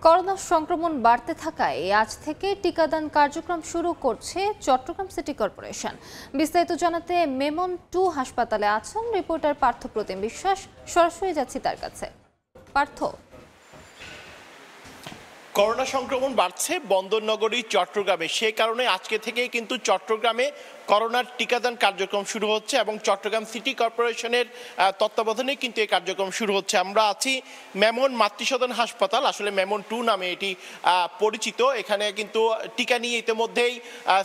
Corona সংক্রমণ বাড়তে থাকায় আজ থেকে টিকাদান কার্যক্রম শুরু করছে চট্টগ্রাম সিটি কর্পোরেশন। বিস্তারিত জানাতে মেমন 2 হাসপাতালে আছেন রিপোর্টার পার্থ প্রতিম বিশ্বাস। সরাসরি যাচ্ছি তার কাছে। পার্থ, করোনা সংক্রমণ বাড়ছে বন্দরনগরী চট্টগ্রামে, সে কারণে আজকে থেকেই কিন্তু চট্টগ্রামে করোনার টিকাদান কার্যক্রম শুরু হচ্ছে এবং চট্টগ্রাম সিটি কর্পোরেশনের তত্ত্বাবধানে কিন্তু এই কার্যক্রম শুরু হচ্ছে। আমরা আছি মেমন মাতৃসদন হাসপাতাল, আসলে মেমন 2 নামে এটি পরিচিত। এখানে কিন্তু টিকা নিয়ে ইতিমধ্যেই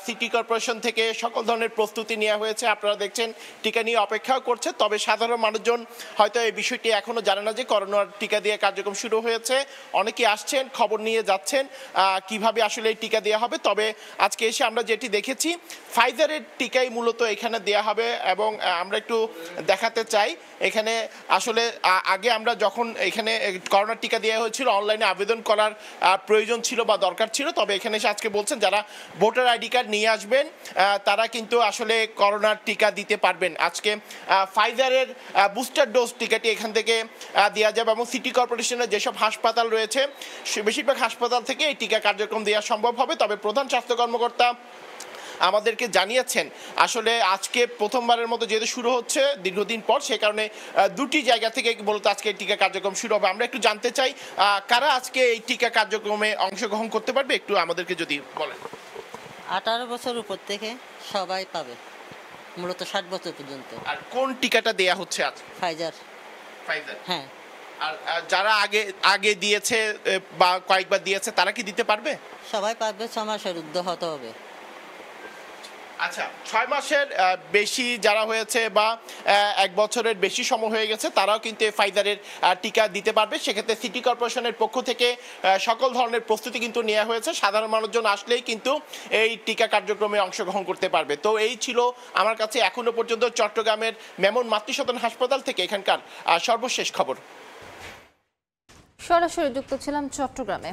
সিটি কর্পোরেশন থেকে সকল ধরনের প্রস্তুতি নেওয়া হয়েছে। আপনারা দেখছেন টিকা নিয়ে অপেক্ষাও করছে, তবে সাধারণ মানুষজন হয়তো এই বিষয়টি এখনো জানে না যে করোনার টিকা দিয়ে কার্যক্রম শুরু হয়েছে। অনেকে আসছেন, খবর নিয়ে যাচ্ছেন কিভাবে আসলে এই টিকা দেওয়া হবে। তবে আজকে এসে আমরা যেটি দেখেছি, ফাইজারের টিকাই মূলত এখানে দেওয়া হবে এবং আমরা একটু দেখাতে চাই। এখানে আসলে আগে আমরা যখন এখানে করোনার টিকা দেওয়া হয়েছিল অনলাইনে আবেদন করার প্রয়োজন ছিল বা দরকার ছিল, তবে এখানে এসে আজকে বলছেন যারা ভোটার আইডি কার্ড নিয়ে আসবেন তারা কিন্তু আসলে করোনার টিকা দিতে পারবেন। আজকে ফাইজারের বুস্টার ডোজ টিকাটি এখান থেকে দেওয়া যাবে এবং সিটি কর্পোরেশনের যেসব হাসপাতাল রয়েছে বেশিরভাগ হাসপাতাল থেকে এই টিকা কার্যক্রম দেওয়া সম্ভব হবে। তবে প্রধান স্বাস্থ্য কর্মকর্তা আমাদেরকে জানিয়েছেন আসলে আজকে প্রথমবারের মতো যেহেতু শুরু হচ্ছে দীর্ঘদিন পর, সে কারণে দুটি জায়গা থেকে মূলত আজকে এই টিকা কার্যক্রম শুরু হবে। আমরা একটু জানতে চাই কারা আজকে এই টিকা কার্যক্রমে অংশগ্রহণ করতে পারবে, একটু আমাদেরকে যদি বলেন। 18 বছর উপর থেকে সবাই পাবে, মূলত 60 বছর পর্যন্ত। আর কোন টিকাটা দেয়া হচ্ছে আজ? ফাইজার। হ্যাঁ। আর যারা আগে দিয়েছে বা কয়েকবার দিয়েছে তারা কি দিতে পারবে? সবাই পারবে, 6 মাসের ঊর্ধ্ব হতে হবে। আচ্ছা, 6 মাসের বেশি যারা হয়েছে বা 1 বছরের বেশি সময় হয়ে গেছে তারাও কিন্তু এই ফাইজারের টিকা দিতে পারবে। সেক্ষেত্রে সিটি কর্পোরেশনের পক্ষ থেকে সকল ধরনের প্রস্তুতি কিন্তু নেওয়া হয়েছে। সাধারণ মানুষজন আসলেই কিন্তু এই টিকা কার্যক্রমে অংশগ্রহণ করতে পারবে। তো এই ছিল আমার কাছে এখনো পর্যন্ত চট্টগ্রামের মেমন মাতৃসদন হাসপাতাল থেকে এখানকার সর্বশেষ খবর। সরাসরি যুক্ত ছিলাম চট্টগ্রামে।